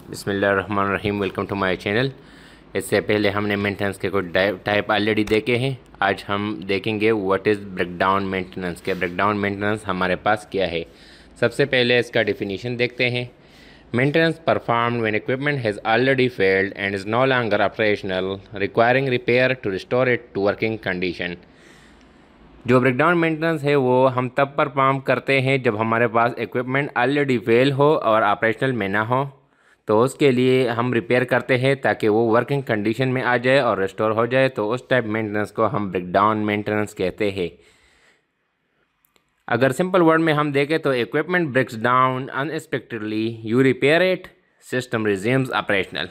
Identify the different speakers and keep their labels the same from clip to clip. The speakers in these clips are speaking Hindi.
Speaker 1: बिस्मिल्लाहिर्रहमानिर्रहीम। Welcome to my channel. इससे पहले हमने मेंटेनेंस के कुछ टाइप ऑलरेडी देखे हैं। आज हम देखेंगे व्हाट इज़ ब्रेकडाउन मेंटेनेंस के ब्रेकडाउन मेंटेनेंस हमारे पास क्या है। सबसे पहले इसका डिफिनीशन देखते हैं। Maintenance performed when equipment has already failed and is no longer operational requiring repair to restore it to working condition. जो ब्रेकडाउन मेंटेनेंस है वो हम तब परफॉर्म करते हैं जब हमारे पास इक्विपमेंट ऑलरेडी फेल हो और ऑपरेशनल में ना हो, तो उसके लिए हम रिपेयर करते हैं ताकि वो वर्किंग कंडीशन में आ जाए और रिस्टोर हो जाए। तो उस टाइप मेंटेनेंस को हम ब्रेकडाउन मेंटेनेंस कहते हैं। अगर सिंपल वर्ड में हम देखें तो equipment breaks down unexpectedly, you repair it, system resumes operational.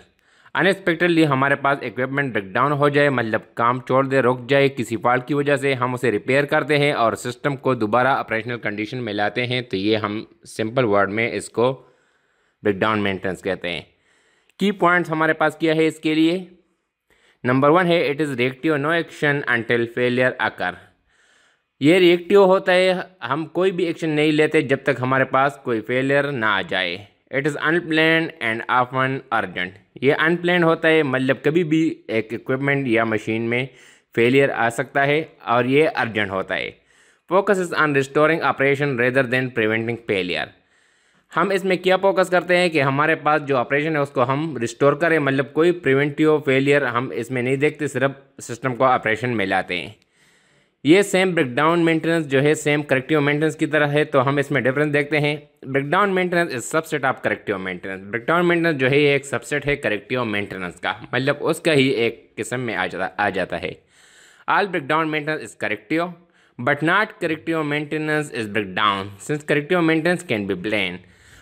Speaker 1: Unexpectedly हमारे पास इक्विपमेंट ब्रेकडाउन हो जाए, मतलब काम छोड़ दे, रुक जाए किसी फॉल्ट की वजह से, हम उसे रिपेयर करते हैं और सिस्टम को दोबारा ऑपरेशनल कंडीशन में लाते हैं। तो ये हम सिंपल वर्ड में इसको ब्रेकडाउन मेंटेनेंस कहते हैं। की पॉइंट्स हमारे पास क्या है इसके लिए। नंबर 1 है it is reactive, no action until failure occur. ये रिएक्टिव होता है, हम कोई भी एक्शन नहीं लेते जब तक हमारे पास कोई फेलियर ना आ जाए। It is unplanned and often urgent. ये अनप्लान्ड होता है, मतलब कभी भी एक इक्विपमेंट या मशीन में फेलियर आ सकता है और ये अर्जेंट होता है। Focus is on restoring operation rather than preventing failure. हम इसमें क्या फोकस करते हैं कि हमारे पास जो ऑपरेशन है उसको हम रिस्टोर करें, मतलब कोई प्रिवेंटिव फेलियर हम इसमें नहीं देखते, सिर्फ सिस्टम को ऑपरेशन में लाते हैं। ये सेम ब्रेकडाउन मेंटेनेंस जो है सेम करेक्टिव मेंटेनेंस की तरह है, तो हम इसमें डिफरेंस देखते हैं। Breakdown maintenance is subset of corrective maintenance. Breakdown maintenance जो है ये एक सबसेट है करेक्टिव मेंटेनेंस का, मतलब उसका ही एक किस्म में आ जाता है। All breakdown maintenance is corrective but not corrective maintenance is breakdown since corrective maintenance can be plan.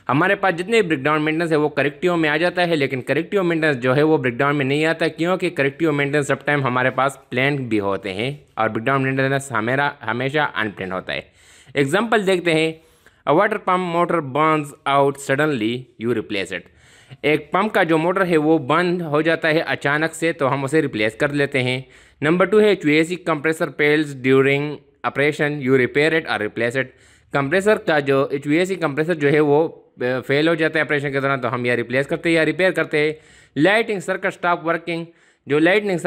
Speaker 1: हमारे पास जितने ब्रेकडाउन मेंटेनेंस है वो करेक्टिव में आ जाता है, लेकिन करेक्टिव मेंटेनेंस जो है वो ब्रेकडाउन में नहीं आता, क्योंकि करेक्टिव मेंटेनेंस सब टाइम हमारे पास प्लान भी होते हैं और ब्रेकडाउन मेंटेनेंस हमेशा अनप्लान होता है। एग्जांपल देखते हैं। अ water pump motor Burns out suddenly, you replace it. एक पंप का जो मोटर है वो बंद हो जाता है अचानक से, तो हम उसे रिप्लेस कर लेते हैं। नंबर 2 है HVAC compressor fails during operation, you repair it और रिप्लेस इट। कंप्रेसर का जो HVAC कंप्रेसर जो है वो फेल हो जाता है ऑपरेशन के दौरान, तो हम या रिप्लेस करते हैं या रिपेयर करते हैं। लाइटिंग सर्किट स्टॉप वर्किंग, जो लाइटिंग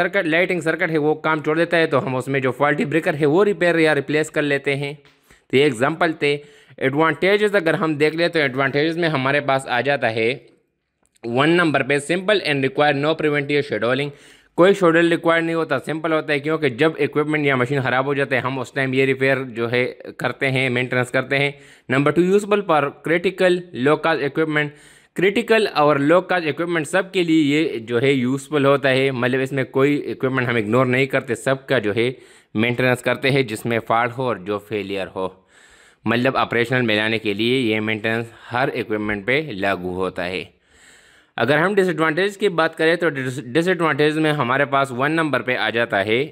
Speaker 1: सर्किट है वो काम छोड़ देता है, तो हम उसमें जो फॉल्टी ब्रेकर है वो रिपेयर या रिप्लेस कर लेते हैं। तो ये एग्जांपल थे। एडवांटेजेस अगर हम देख ले तो एडवांटेजेस में हमारे पास आ जाता है 1 नंबर पे simple and require no preventive scheduling. कोई शेड्यूल रिक्वायर नहीं होता, सिंपल होता है, क्योंकि जब इक्विपमेंट या मशीन ख़राब हो जाते हैं हम उस टाइम ये रिपेयर जो है करते हैं, मेंटेनेंस करते हैं। Number 2 useful for critical low cost equipment. Critical और लो कॉस्ट इक्विपमेंट सब के लिए ये जो है यूजफुल होता है, मतलब इसमें कोई इक्विपमेंट हम इग्नोर नहीं करते, सबका जो है मेंटेनेंस करते हैं जिसमें फॉल्ट हो और जो फेलियर हो, मतलब ऑपरेशनल में लाने के लिए ये मेंटेनेंस हर इक्विपमेंट पे लागू होता है। अगर हम डिसएडवांटेज की बात करें तो डिसएडवांटेज में हमारे पास 1 नंबर पे आ जाता है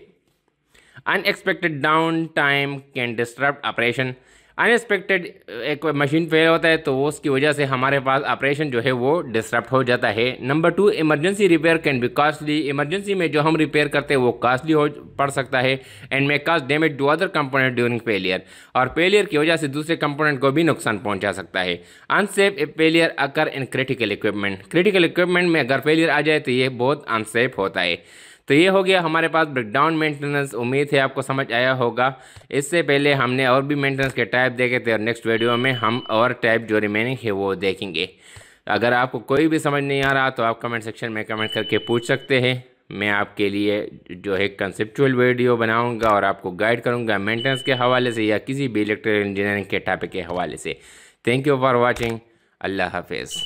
Speaker 1: unexpected down time can disturb operation. Unexpected एक मशीन फेल होता है तो उसकी वजह से हमारे पास ऑपरेशन जो है वो डिस्टर्ब हो जाता है। Number 2 emergency repair can be costly. Emergency में जो हम रिपेयर करते हैं वो कॉस्टली हो पड़ सकता है and may cause damage to other component during failure, और फेलियर की वजह से दूसरे कंपोनेंट को भी नुकसान पहुंचा सकता है। Unsafe failure occur in critical equipment. Critical equipment में अगर फेलियर आ जाए तो ये बहुत अनसेफ होता है। तो ये हो गया हमारे पास ब्रेकडाउन मेंटेनेंस। उम्मीद है आपको समझ आया होगा। इससे पहले हमने और भी मेंटेनेंस के टाइप देखे थे और नेक्स्ट वीडियो में हम और टाइप जो रिमेनिंग है वो देखेंगे। अगर आपको कोई भी समझ नहीं आ रहा तो आप कमेंट सेक्शन में कमेंट करके पूछ सकते हैं। मैं आपके लिए जो है कंसेप्चुअल वीडियो बनाऊँगा और आपको गाइड करूँगा मेंटेनेंस के हवाले से या किसी भी इलेक्ट्रिकल इंजीनियरिंग के टॉपिक के हवाले से। Thank you for watching. अल्लाह हाफिज़।